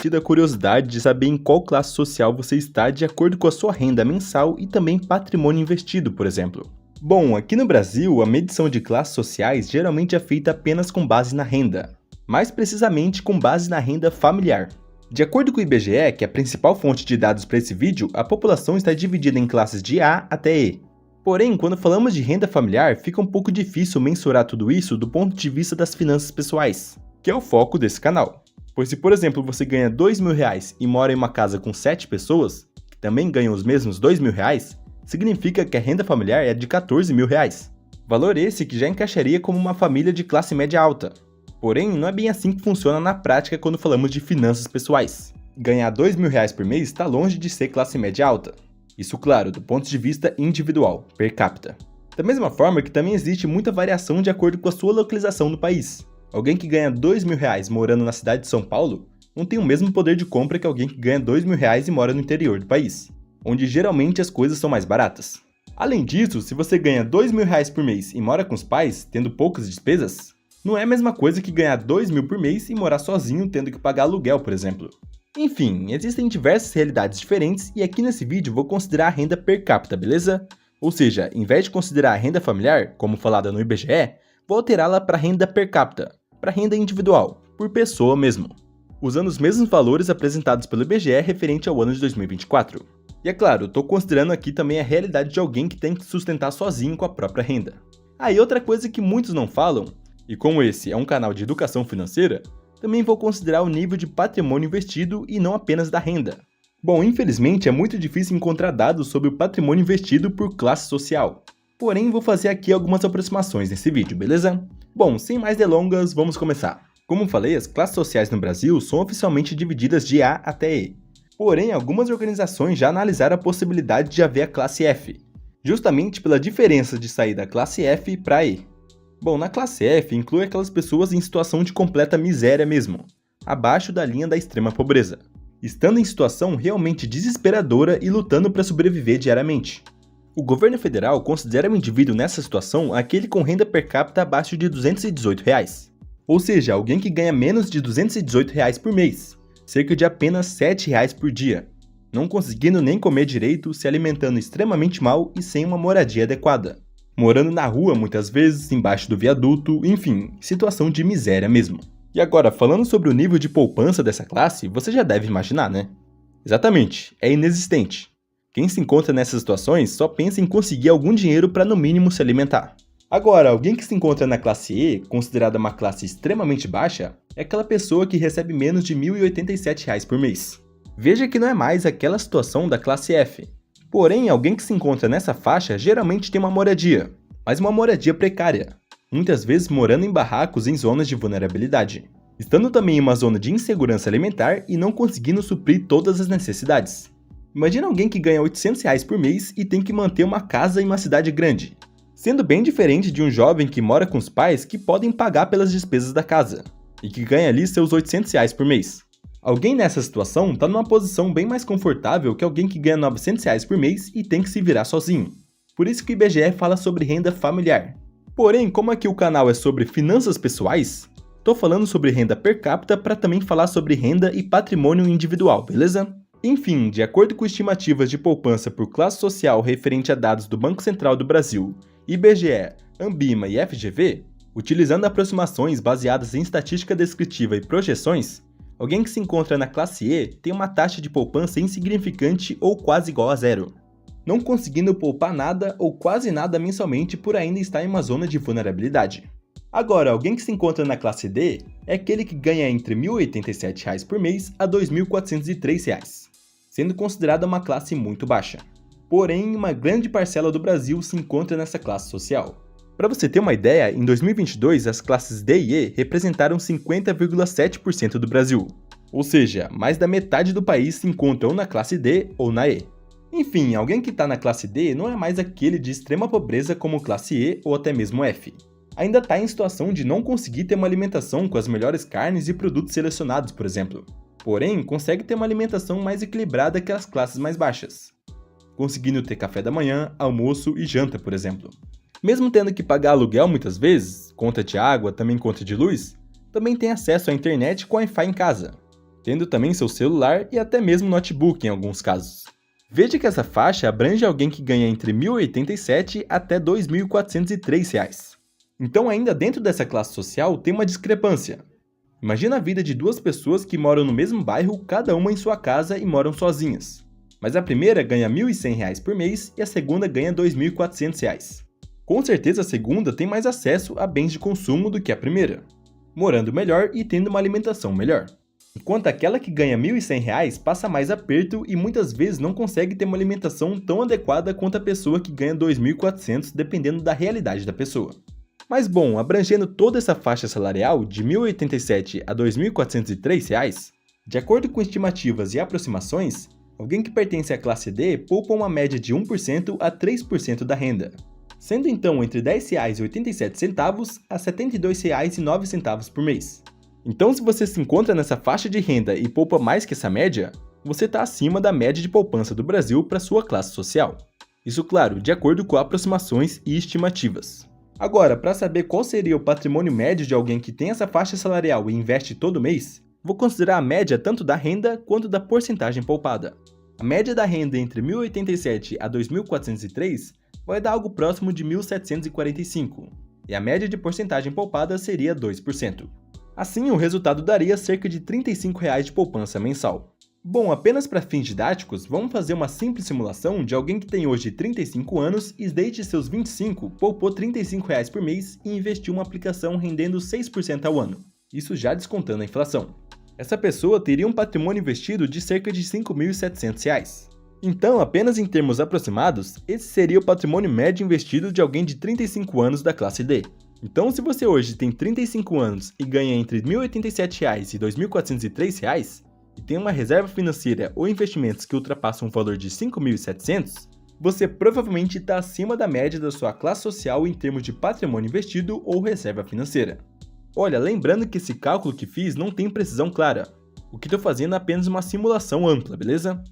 batido a curiosidade de saber em qual classe social você está de acordo com a sua renda mensal e também patrimônio investido, por exemplo. Bom, aqui no Brasil, a medição de classes sociais geralmente é feita apenas com base na renda, mais precisamente com base na renda familiar. De acordo com o IBGE, que é a principal fonte de dados para esse vídeo, a população está dividida em classes de A até E. Porém, quando falamos de renda familiar, fica um pouco difícil mensurar tudo isso do ponto de vista das finanças pessoais, que é o foco desse canal. Pois se, por exemplo, você ganha R$2.000 e mora em uma casa com 7 pessoas, que também ganham os mesmos R$2.000, significa que a renda familiar é de R$14.000. Valor esse que já encaixaria como uma família de classe média alta. Porém, não é bem assim que funciona na prática quando falamos de finanças pessoais. Ganhar R$2.000 por mês está longe de ser classe média alta. Isso, claro, do ponto de vista individual, per capita. Da mesma forma que também existe muita variação de acordo com a sua localização no país. Alguém que ganha R$2.000 morando na cidade de São Paulo não tem o mesmo poder de compra que alguém que ganha R$2.000 e mora no interior do país, onde geralmente as coisas são mais baratas. Além disso, se você ganha R$2.000 por mês e mora com os pais, tendo poucas despesas, não é a mesma coisa que ganhar R$2.000 por mês e morar sozinho tendo que pagar aluguel, por exemplo. Enfim, existem diversas realidades diferentes e aqui nesse vídeo vou considerar a renda per capita, beleza? Ou seja, em vez de considerar a renda familiar, como falada no IBGE, vou alterá-la para renda per capita, para renda individual, por pessoa mesmo, usando os mesmos valores apresentados pelo IBGE referente ao ano de 2024. E é claro, estou considerando aqui também a realidade de alguém que tem que sustentar sozinho com a própria renda. E outra coisa que muitos não falam, e como esse é um canal de educação financeira, também vou considerar o nível de patrimônio investido e não apenas da renda. Bom, infelizmente é muito difícil encontrar dados sobre o patrimônio investido por classe social. Porém, vou fazer aqui algumas aproximações nesse vídeo, beleza? Bom, sem mais delongas, vamos começar. Como falei, as classes sociais no Brasil são oficialmente divididas de A até E. Porém, algumas organizações já analisaram a possibilidade de haver a classe F, justamente pela diferença de sair da classe F para E. Bom, na classe F inclui aquelas pessoas em situação de completa miséria mesmo, abaixo da linha da extrema pobreza, estando em situação realmente desesperadora e lutando para sobreviver diariamente. O governo federal considera o indivíduo nessa situação aquele com renda per capita abaixo de R$218, ou seja, alguém que ganha menos de R$218 por mês, cerca de apenas R$7 por dia, não conseguindo nem comer direito, se alimentando extremamente mal e sem uma moradia adequada. Morando na rua muitas vezes, embaixo do viaduto, enfim, situação de miséria mesmo. E agora, falando sobre o nível de poupança dessa classe, você já deve imaginar, né? Exatamente, é inexistente. Quem se encontra nessas situações só pensa em conseguir algum dinheiro para no mínimo se alimentar. Agora, alguém que se encontra na classe E, considerada uma classe extremamente baixa, é aquela pessoa que recebe menos de R$1.087 por mês. Veja que não é mais aquela situação da classe F. Porém, alguém que se encontra nessa faixa geralmente tem uma moradia, mas uma moradia precária, muitas vezes morando em barracos em zonas de vulnerabilidade, estando também em uma zona de insegurança alimentar e não conseguindo suprir todas as necessidades. Imagina alguém que ganha R$800 por mês e tem que manter uma casa em uma cidade grande, sendo bem diferente de um jovem que mora com os pais que podem pagar pelas despesas da casa, e que ganha ali seus R$800 por mês. Alguém nessa situação está numa posição bem mais confortável que alguém que ganha R$900 por mês e tem que se virar sozinho. Por isso que o IBGE fala sobre renda familiar. Porém, como aqui o canal é sobre finanças pessoais, estou falando sobre renda per capita para também falar sobre renda e patrimônio individual, beleza? Enfim, de acordo com estimativas de poupança por classe social referente a dados do Banco Central do Brasil, IBGE, Ambima e FGV, utilizando aproximações baseadas em estatística descritiva e projeções, alguém que se encontra na classe E tem uma taxa de poupança insignificante ou quase igual a zero, não conseguindo poupar nada ou quase nada mensalmente por ainda estar em uma zona de vulnerabilidade. Agora, alguém que se encontra na classe D é aquele que ganha entre R$1.087 por mês a R$2.403, sendo considerada uma classe muito baixa. Porém, uma grande parcela do Brasil se encontra nessa classe social. Para você ter uma ideia, em 2022 as classes D e E representaram 50,7% do Brasil, ou seja, mais da metade do país se encontra ou na classe D ou na E. Enfim, alguém que está na classe D não é mais aquele de extrema pobreza como classe E ou até mesmo F. Ainda está em situação de não conseguir ter uma alimentação com as melhores carnes e produtos selecionados, por exemplo. Porém, consegue ter uma alimentação mais equilibrada que as classes mais baixas, conseguindo ter café da manhã, almoço e janta, por exemplo. Mesmo tendo que pagar aluguel muitas vezes, conta de água, também conta de luz, também tem acesso à internet com Wi-Fi em casa. tendo também seu celular e até mesmo notebook em alguns casos. Veja que essa faixa abrange alguém que ganha entre R$ 1.087 até R$ 2.403. Então, ainda dentro dessa classe social, tem uma discrepância. Imagina a vida de duas pessoas que moram no mesmo bairro, cada uma em sua casa e moram sozinhas. Mas a primeira ganha R$ 1.100 por mês e a segunda ganha R$ 2.400. Com certeza a segunda tem mais acesso a bens de consumo do que a primeira, morando melhor e tendo uma alimentação melhor. Enquanto aquela que ganha R$ 1.100 passa mais aperto e muitas vezes não consegue ter uma alimentação tão adequada quanto a pessoa que ganha R$ 2.400, dependendo da realidade da pessoa. Mas bom, abrangendo toda essa faixa salarial de R$ 1.087 a R$ 2.403, de acordo com estimativas e aproximações, alguém que pertence à classe D poupa uma média de 1% a 3% da renda, sendo então entre R$ 10,87 a R$ 72,09 por mês. Então, se você se encontra nessa faixa de renda e poupa mais que essa média, você está acima da média de poupança do Brasil para sua classe social. Isso, claro, de acordo com aproximações e estimativas. Agora, para saber qual seria o patrimônio médio de alguém que tem essa faixa salarial e investe todo mês, vou considerar a média tanto da renda quanto da porcentagem poupada. A média da renda entre 1.087 a 2.403 vai dar algo próximo de 1.745, e a média de porcentagem poupada seria 2%. Assim, o resultado daria cerca de R$ 35 de poupança mensal. Bom, apenas para fins didáticos, vamos fazer uma simples simulação de alguém que tem hoje 35 anos e desde seus 25 poupou R$ 35 por mês e investiu uma aplicação rendendo 6% ao ano, isso já descontando a inflação. Essa pessoa teria um patrimônio investido de cerca de R$ 5.700. Então, apenas em termos aproximados, esse seria o patrimônio médio investido de alguém de 35 anos da classe D. Então, se você hoje tem 35 anos e ganha entre R$ 1.087 e R$ 2.403, e tem uma reserva financeira ou investimentos que ultrapassam um valor de R$ 5.700, você provavelmente está acima da média da sua classe social em termos de patrimônio investido ou reserva financeira. Olha, lembrando que esse cálculo que fiz não tem precisão clara, o que estou fazendo é apenas uma simulação ampla, beleza?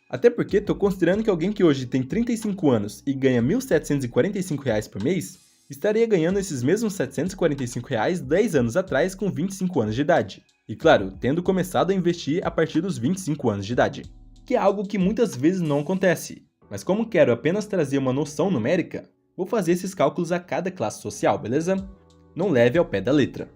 Até porque estou considerando que alguém que hoje tem 35 anos e ganha R$ 1.745 por mês, estaria ganhando esses mesmos R$ 745 10 anos atrás com 25 anos de idade. E claro, tendo começado a investir a partir dos 25 anos de idade, que é algo que muitas vezes não acontece. Mas como quero apenas trazer uma noção numérica, vou fazer esses cálculos a cada classe social, beleza? Não leve ao pé da letra.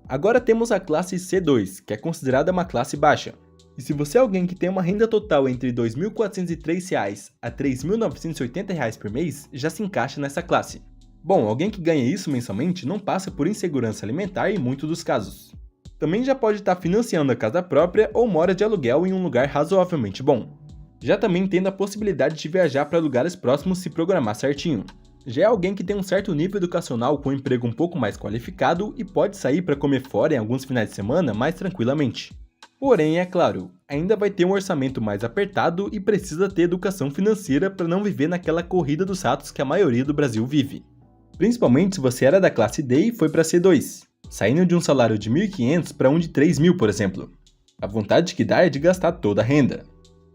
Agora temos a classe C2, que é considerada uma classe baixa. E se você é alguém que tem uma renda total entre R$ 2.403 a R$ 3.980 por mês, já se encaixa nessa classe. Bom, alguém que ganha isso mensalmente não passa por insegurança alimentar em muitos dos casos. Também já pode estar financiando a casa própria ou mora de aluguel em um lugar razoavelmente bom. Já também tendo a possibilidade de viajar para lugares próximos se programar certinho. Já é alguém que tem um certo nível educacional com um emprego um pouco mais qualificado e pode sair para comer fora em alguns finais de semana mais tranquilamente. Porém, é claro, ainda vai ter um orçamento mais apertado e precisa ter educação financeira para não viver naquela corrida dos ratos que a maioria do Brasil vive. Principalmente se você era da classe D e foi para C2, saindo de um salário de R$ 1.500 para um de R$ 3.000, por exemplo. A vontade que dá é de gastar toda a renda.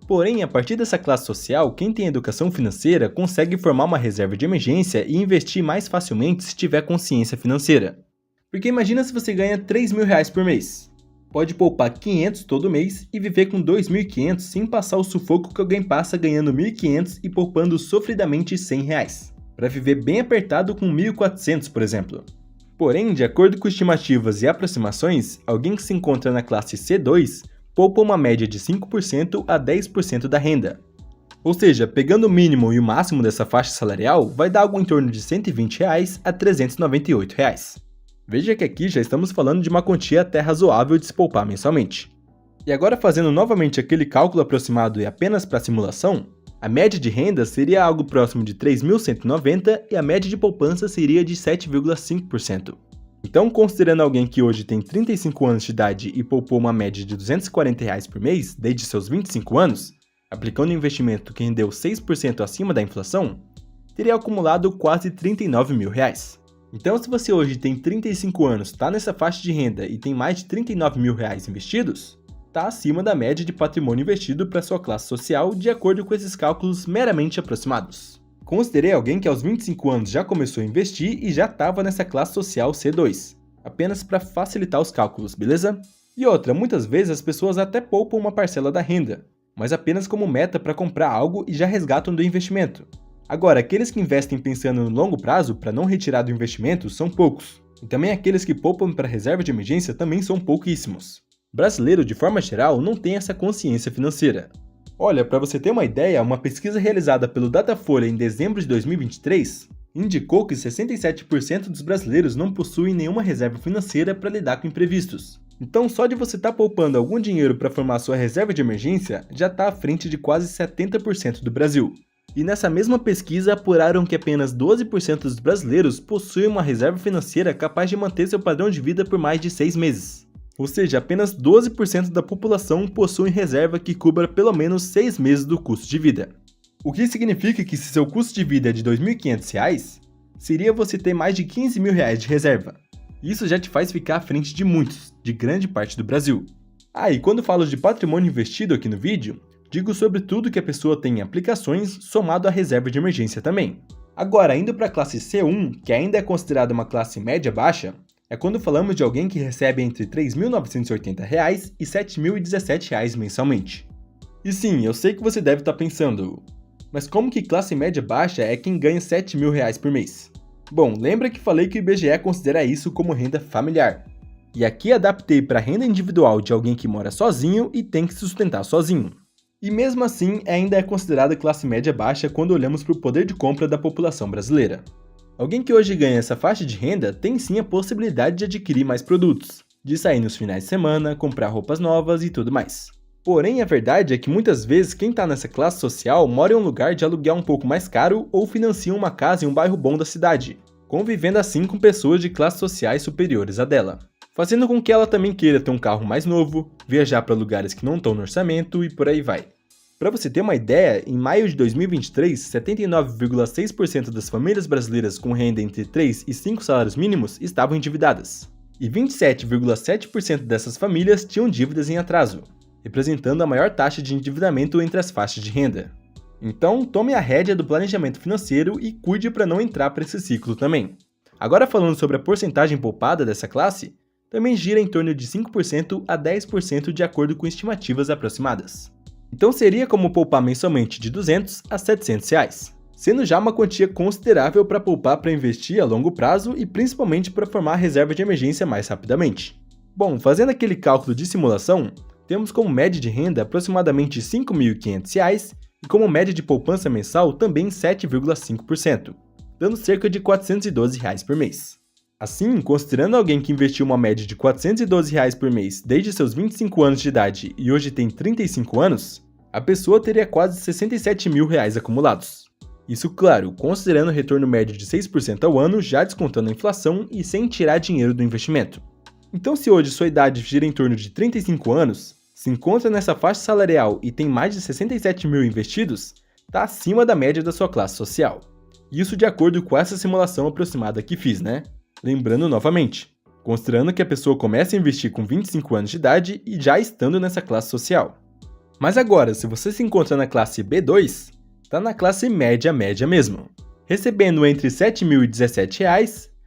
Porém, a partir dessa classe social, quem tem educação financeira consegue formar uma reserva de emergência e investir mais facilmente se tiver consciência financeira. Porque imagina se você ganha R$ 3.000 por mês. Pode poupar R$ 500 todo mês e viver com R$ 2.500 sem passar o sufoco que alguém passa ganhando R$ 1.500 e poupando sofridamente R$ 100, para viver bem apertado com R$ 1.400, por exemplo. Porém, de acordo com estimativas e aproximações, alguém que se encontra na classe C2 poupa uma média de 5% a 10% da renda. Ou seja, pegando o mínimo e o máximo dessa faixa salarial, vai dar algo em torno de R$ 120 a R$ 398. Veja que aqui já estamos falando de uma quantia até razoável de se poupar mensalmente. E agora fazendo novamente aquele cálculo aproximado e apenas para simulação, a média de renda seria algo próximo de 3.190 e a média de poupança seria de 7,5%. Então, considerando alguém que hoje tem 35 anos de idade e poupou uma média de R$ 240 por mês desde seus 25 anos, aplicando um investimento que rendeu 6% acima da inflação, teria acumulado quase R$ 39 mil. Então, se você hoje tem 35 anos, está nessa faixa de renda e tem mais de R$ 39 mil investidos, está acima da média de patrimônio investido para sua classe social de acordo com esses cálculos meramente aproximados. Considerei alguém que aos 25 anos já começou a investir e já estava nessa classe social C2, apenas para facilitar os cálculos, beleza? E outra, muitas vezes as pessoas até poupam uma parcela da renda, mas apenas como meta para comprar algo e já resgatam do investimento. Agora, aqueles que investem pensando no longo prazo para não retirar do investimento são poucos. E também aqueles que poupam para reserva de emergência também são pouquíssimos. Brasileiro, de forma geral, não tem essa consciência financeira. Olha, para você ter uma ideia, uma pesquisa realizada pelo Datafolha em dezembro de 2023 indicou que 67% dos brasileiros não possuem nenhuma reserva financeira para lidar com imprevistos. Então, só de você estar poupando algum dinheiro para formar sua reserva de emergência, já está à frente de quase 70% do Brasil. E nessa mesma pesquisa apuraram que apenas 12% dos brasileiros possuem uma reserva financeira capaz de manter seu padrão de vida por mais de 6 meses. Ou seja, apenas 12% da população possui reserva que cubra pelo menos 6 meses do custo de vida. O que significa que se seu custo de vida é de R$ 2.500, seria você ter mais de R$ 15 mil de reserva. Isso já te faz ficar à frente de muitos, de grande parte do Brasil. E quando falo de patrimônio investido aqui no vídeo, digo sobre tudo que a pessoa tem em aplicações, somado à reserva de emergência também. Agora, indo para a classe C1, que ainda é considerada uma classe média-baixa, é quando falamos de alguém que recebe entre R$ 3.980 e R$ 7.017 mensalmente. E sim, eu sei que você deve estar pensando, mas como que classe média-baixa é quem ganha R$ 7 mil por mês? Bom, lembra que falei que o IBGE considera isso como renda familiar. E aqui adaptei para a renda individual de alguém que mora sozinho e tem que se sustentar sozinho. E mesmo assim, ainda é considerada classe média baixa quando olhamos para o poder de compra da população brasileira. Alguém que hoje ganha essa faixa de renda tem sim a possibilidade de adquirir mais produtos, de sair nos finais de semana, comprar roupas novas e tudo mais. Porém, a verdade é que muitas vezes quem está nessa classe social mora em um lugar de aluguel um pouco mais caro ou financia uma casa em um bairro bom da cidade, convivendo assim com pessoas de classes sociais superiores à dela, fazendo com que ela também queira ter um carro mais novo, viajar para lugares que não estão no orçamento e por aí vai. Para você ter uma ideia, em maio de 2023, 79,6% das famílias brasileiras com renda entre 3 e 5 salários mínimos estavam endividadas, e 27,7% dessas famílias tinham dívidas em atraso, representando a maior taxa de endividamento entre as faixas de renda. Então, tome a rédea do planejamento financeiro e cuide para não entrar para esse ciclo também. Agora falando sobre a porcentagem poupada dessa classe, também gira em torno de 5% a 10% de acordo com estimativas aproximadas. Então seria como poupar mensalmente de R$ 200 a R$ 700, sendo já uma quantia considerável para poupar para investir a longo prazo e principalmente para formar a reserva de emergência mais rapidamente. Bom, fazendo aquele cálculo de simulação, temos como média de renda aproximadamente R$ 5.500 e como média de poupança mensal também 7,5%, dando cerca de R$ 412 por mês. Assim, considerando alguém que investiu uma média de R$ 412 por mês desde seus 25 anos de idade e hoje tem 35 anos, a pessoa teria quase R$ 67 mil acumulados. Isso, claro, considerando o retorno médio de 6% ao ano, já descontando a inflação e sem tirar dinheiro do investimento. Então, se hoje sua idade gira em torno de 35 anos, se encontra nessa faixa salarial e tem mais de 67 mil investidos, está acima da média da sua classe social. Isso de acordo com essa simulação aproximada que fiz, né? Lembrando novamente, considerando que a pessoa começa a investir com 25 anos de idade e já estando nessa classe social. Mas agora, se você se encontra na classe B2, está na classe média mesmo, recebendo entre R$ 7.017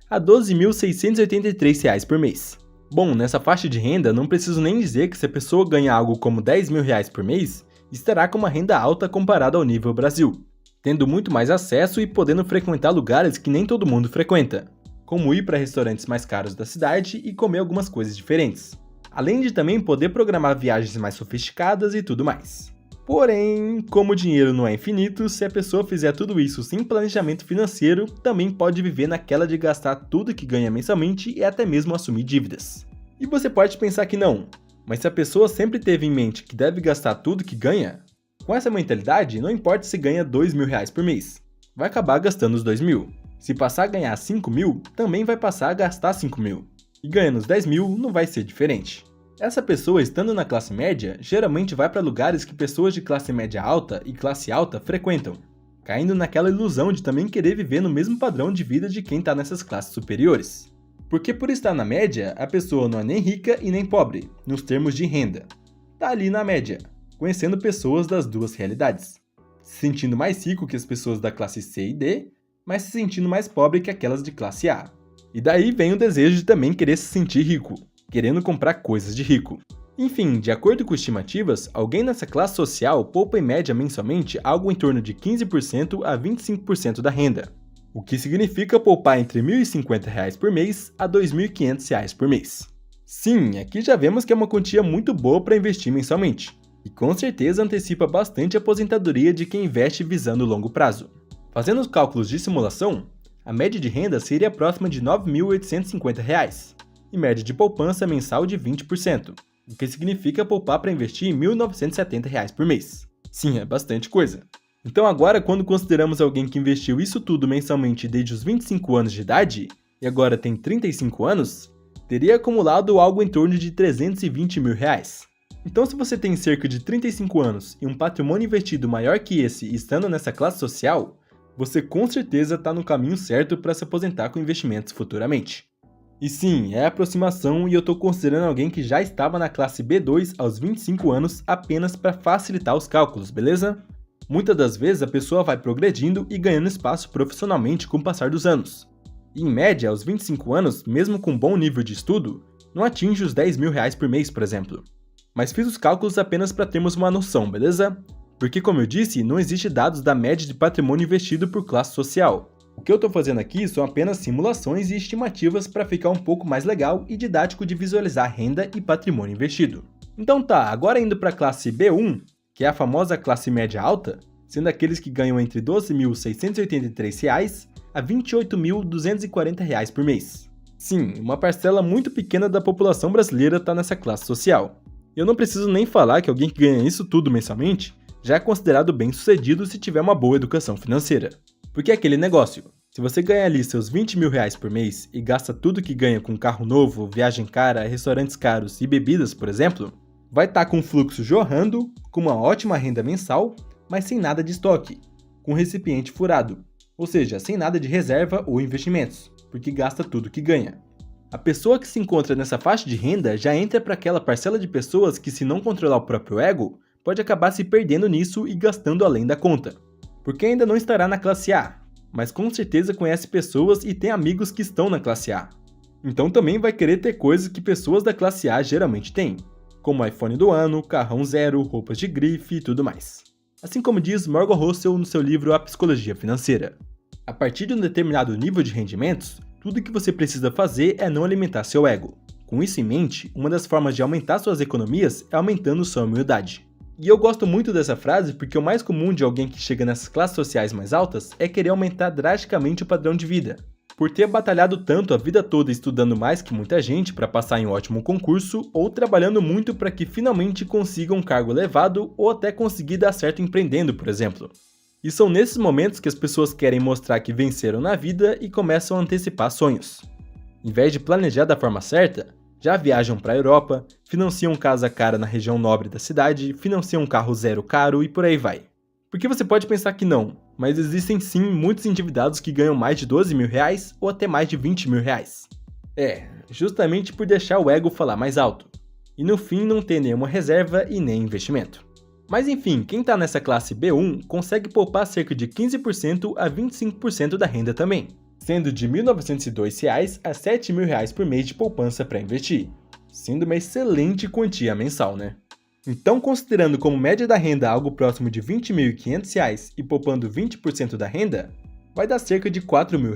a R$ 12.683 por mês. Bom, nessa faixa de renda, não preciso nem dizer que se a pessoa ganha algo como R$ 10 mil por mês, estará com uma renda alta comparada ao nível Brasil, tendo muito mais acesso e podendo frequentar lugares que nem todo mundo frequenta, como ir para restaurantes mais caros da cidade e comer algumas coisas diferentes, além de também poder programar viagens mais sofisticadas e tudo mais. Porém, como o dinheiro não é infinito, se a pessoa fizer tudo isso sem planejamento financeiro, também pode viver naquela de gastar tudo que ganha mensalmente e até mesmo assumir dívidas. E você pode pensar que não, mas se a pessoa sempre teve em mente que deve gastar tudo que ganha, com essa mentalidade não importa se ganha R$ 2 mil por mês, vai acabar gastando os 2 mil. Se passar a ganhar 5 mil, também vai passar a gastar 5 mil. E ganhando os 10 mil não vai ser diferente. Essa pessoa, estando na classe média, geralmente vai para lugares que pessoas de classe média alta e classe alta frequentam, caindo naquela ilusão de também querer viver no mesmo padrão de vida de quem está nessas classes superiores. Porque por estar na média, a pessoa não é nem rica e nem pobre, nos termos de renda. Está ali na média, conhecendo pessoas das duas realidades, se sentindo mais rico que as pessoas da classe C e D, mas se sentindo mais pobre que aquelas de classe A. E daí vem o desejo de também querer se sentir rico. querendo comprar coisas de rico. Enfim, de acordo com estimativas, alguém nessa classe social poupa em média mensalmente algo em torno de 15% a 25% da renda, o que significa poupar entre R$ 1.050 por mês a R$ 2.500 por mês. Sim, aqui já vemos que é uma quantia muito boa para investir mensalmente, e com certeza antecipa bastante a aposentadoria de quem investe visando o longo prazo. Fazendo os cálculos de simulação, a média de renda seria próxima de R$ 9.850, e média de poupança mensal de 20%. O que significa poupar para investir R$ 1.970 por mês. Sim, é bastante coisa. Então agora, quando consideramos alguém que investiu isso tudo mensalmente desde os 25 anos de idade, e agora tem 35 anos, teria acumulado algo em torno de R$ 320 mil. Então se você tem cerca de 35 anos e um patrimônio investido maior que esse estando nessa classe social, você com certeza está no caminho certo para se aposentar com investimentos futuramente. E sim, é aproximação e eu estou considerando alguém que já estava na classe B2 aos 25 anos apenas para facilitar os cálculos, beleza? Muitas das vezes a pessoa vai progredindo e ganhando espaço profissionalmente com o passar dos anos. E em média, aos 25 anos, mesmo com bom nível de estudo, não atinge os R$ 10 mil por mês, por exemplo. Mas fiz os cálculos apenas para termos uma noção, beleza? Porque como eu disse, não existe dados da média de patrimônio investido por classe social. O que eu estou fazendo aqui são apenas simulações e estimativas para ficar um pouco mais legal e didático de visualizar renda e patrimônio investido. Então tá, agora indo para a classe B1, que é a famosa classe média alta, sendo aqueles que ganham entre R$ 12.683 a R$ 28.240 por mês. Sim, uma parcela muito pequena da população brasileira está nessa classe social. Eu não preciso nem falar que alguém que ganha isso tudo mensalmente já é considerado bem-sucedido se tiver uma boa educação financeira. Porque é aquele negócio, se você ganha ali seus R$ 20 mil por mês e gasta tudo que ganha com carro novo, viagem cara, restaurantes caros e bebidas, por exemplo, vai estar com o fluxo jorrando, com uma ótima renda mensal, mas sem nada de estoque, com recipiente furado, ou seja, sem nada de reserva ou investimentos, porque gasta tudo que ganha. A pessoa que se encontra nessa faixa de renda já entra para aquela parcela de pessoas que, se não controlar o próprio ego, pode acabar se perdendo nisso e gastando além da conta. Porque ainda não estará na classe A, mas com certeza conhece pessoas e tem amigos que estão na classe A. Então também vai querer ter coisas que pessoas da classe A geralmente têm, como iPhone do ano, carrão zero, roupas de grife e tudo mais. Assim como diz Morgan Housel no seu livro A Psicologia Financeira. A partir de um determinado nível de rendimentos, tudo que você precisa fazer é não alimentar seu ego. Com isso em mente, uma das formas de aumentar suas economias é aumentando sua humildade. E eu gosto muito dessa frase porque o mais comum de alguém que chega nessas classes sociais mais altas é querer aumentar drasticamente o padrão de vida. Por ter batalhado tanto a vida toda estudando mais que muita gente para passar em um ótimo concurso ou trabalhando muito para que finalmente consiga um cargo elevado ou até conseguir dar certo empreendendo, por exemplo. E são nesses momentos que as pessoas querem mostrar que venceram na vida e começam a antecipar sonhos. Em vez de planejar da forma certa, já viajam para a Europa, financiam casa cara na região nobre da cidade, financiam um carro zero caro e por aí vai. Porque você pode pensar que não, mas existem sim muitos endividados que ganham mais de R$ 12 mil ou até mais de R$ 20 mil. Justamente por deixar o ego falar mais alto. E no fim não ter nenhuma reserva e nem investimento. Mas enfim, quem está nessa classe B1 consegue poupar cerca de 15% a 25% da renda também, sendo de R$ 1.902 a R$ 7 mil por mês de poupança para investir, sendo uma excelente quantia mensal, né? Então, considerando como média da renda algo próximo de R$ 20.500 e poupando 20% da renda, vai dar cerca de R$ 4 mil.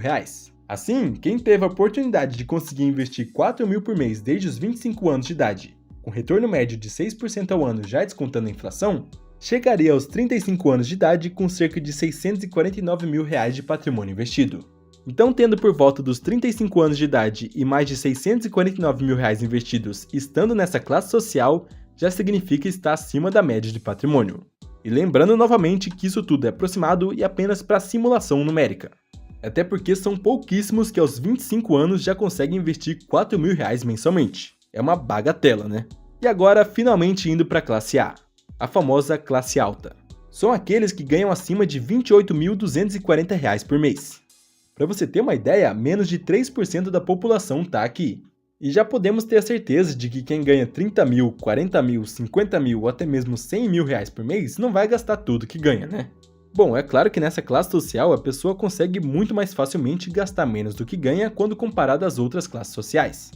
Assim, quem teve a oportunidade de conseguir investir R$ 4 mil por mês desde os 25 anos de idade, com retorno médio de 6% ao ano já descontando a inflação, chegaria aos 35 anos de idade com cerca de R$ 649 mil de patrimônio investido. Então, tendo por volta dos 35 anos de idade e mais de R$ 649 mil investidos estando nessa classe social, já significa estar acima da média de patrimônio. E lembrando novamente que isso tudo é aproximado e apenas para simulação numérica. Até porque são pouquíssimos que aos 25 anos já conseguem investir R$ 4 mil mensalmente. É uma bagatela, né? E agora, finalmente indo para a classe A, a famosa classe alta. São aqueles que ganham acima de R$ 28.240 por mês. Para você ter uma ideia, menos de 3% da população está aqui. E já podemos ter a certeza de que quem ganha 30 mil, 40 mil, 50 mil ou até mesmo 100 mil por mês não vai gastar tudo que ganha, né? Bom, é claro que nessa classe social a pessoa consegue muito mais facilmente gastar menos do que ganha quando comparado às outras classes sociais.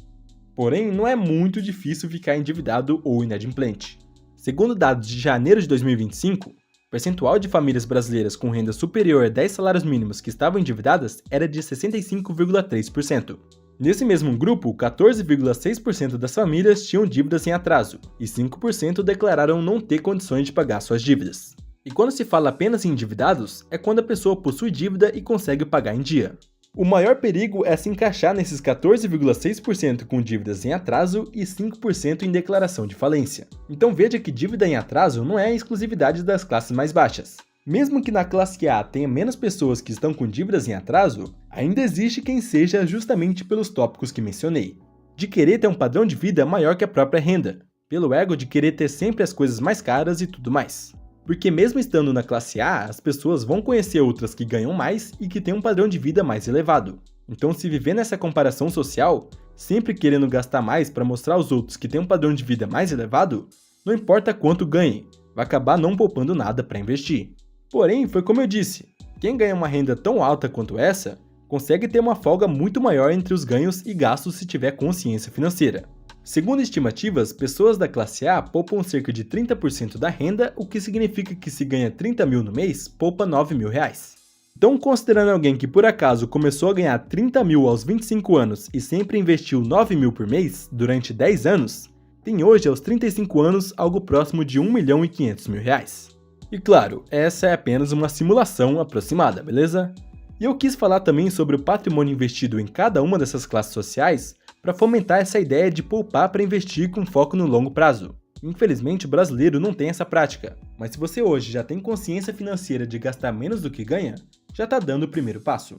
Porém, não é muito difícil ficar endividado ou inadimplente. Segundo dados de janeiro de 2025, o percentual de famílias brasileiras com renda superior a 10 salários mínimos que estavam endividadas era de 65,3%. Nesse mesmo grupo, 14,6% das famílias tinham dívidas em atraso e 5% declararam não ter condições de pagar suas dívidas. E quando se fala apenas em endividados, é quando a pessoa possui dívida e consegue pagar em dia. O maior perigo é se encaixar nesses 14,6% com dívidas em atraso e 5% em declaração de falência. Então veja que dívida em atraso não é a exclusividade das classes mais baixas. Mesmo que na classe A tenha menos pessoas que estão com dívidas em atraso, ainda existe quem seja justamente pelos tópicos que mencionei. De querer ter um padrão de vida maior que a própria renda, pelo ego de querer ter sempre as coisas mais caras e tudo mais. Porque mesmo estando na classe A, as pessoas vão conhecer outras que ganham mais e que têm um padrão de vida mais elevado. Então, se viver nessa comparação social, sempre querendo gastar mais para mostrar aos outros que têm um padrão de vida mais elevado, não importa quanto ganhe, vai acabar não poupando nada para investir. Porém, foi como eu disse, quem ganha uma renda tão alta quanto essa, consegue ter uma folga muito maior entre os ganhos e gastos se tiver consciência financeira. Segundo estimativas, pessoas da classe A poupam cerca de 30% da renda, o que significa que se ganha 30 mil no mês, poupa 9 mil reais. Então, considerando alguém que por acaso começou a ganhar 30 mil aos 25 anos e sempre investiu 9 mil por mês durante 10 anos, tem hoje aos 35 anos algo próximo de 1 milhão e 500 mil reais. E claro, essa é apenas uma simulação aproximada, beleza? E eu quis falar também sobre o patrimônio investido em cada uma dessas classes sociais para fomentar essa ideia de poupar para investir com foco no longo prazo. Infelizmente, o brasileiro não tem essa prática, mas se você hoje já tem consciência financeira de gastar menos do que ganha, já está dando o primeiro passo,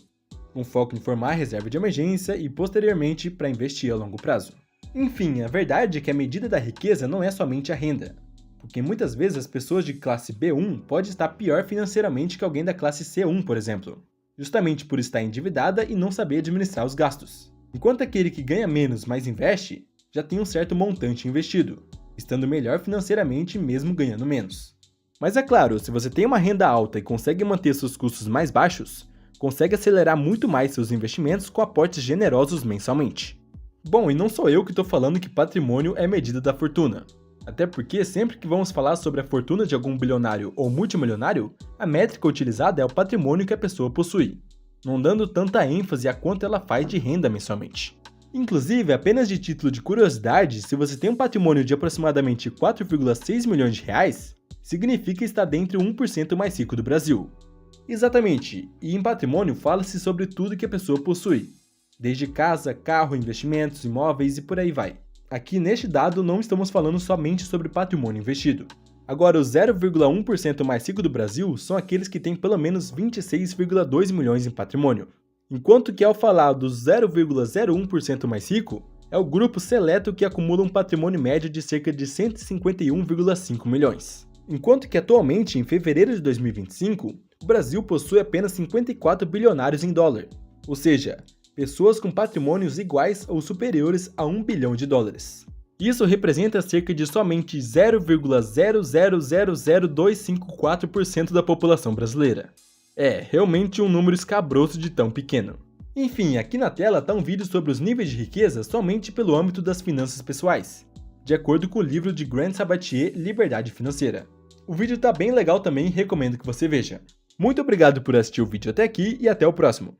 com foco em formar reserva de emergência e posteriormente para investir a longo prazo. Enfim, a verdade é que a medida da riqueza não é somente a renda, porque muitas vezes as pessoas de classe B1 podem estar pior financeiramente que alguém da classe C1, por exemplo, justamente por estar endividada e não saber administrar os gastos. Enquanto aquele que ganha menos, mas investe, já tem um certo montante investido, estando melhor financeiramente mesmo ganhando menos. Mas é claro, se você tem uma renda alta e consegue manter seus custos mais baixos, consegue acelerar muito mais seus investimentos com aportes generosos mensalmente. Bom, e não sou eu que estou falando que patrimônio é medida da fortuna. Até porque sempre que vamos falar sobre a fortuna de algum bilionário ou multimilionário, a métrica utilizada é o patrimônio que a pessoa possui, não dando tanta ênfase a quanto ela faz de renda mensalmente. Inclusive, apenas de título de curiosidade, se você tem um patrimônio de aproximadamente 4,6 milhões de reais, significa estar dentro do 1% mais rico do Brasil. Exatamente, e em patrimônio fala-se sobre tudo que a pessoa possui, desde casa, carro, investimentos, imóveis e por aí vai. Aqui neste dado não estamos falando somente sobre patrimônio investido. Agora, os 0,1% mais rico do Brasil são aqueles que têm pelo menos 26,2 milhões em patrimônio, enquanto que ao falar dos 0,01% mais rico, é o grupo seleto que acumula um patrimônio médio de cerca de 151,5 milhões. Enquanto que atualmente, em fevereiro de 2025, o Brasil possui apenas 54 bilionários em dólar, ou seja, pessoas com patrimônios iguais ou superiores a 1 bilhão de dólares. Isso representa cerca de somente 0,0000254% da população brasileira. É realmente um número escabroso de tão pequeno. Enfim, aqui na tela está um vídeo sobre os níveis de riqueza somente pelo âmbito das finanças pessoais, de acordo com o livro de Grant Sabatier, Liberdade Financeira. O vídeo está bem legal também e recomendo que você veja. Muito obrigado por assistir o vídeo até aqui e até o próximo.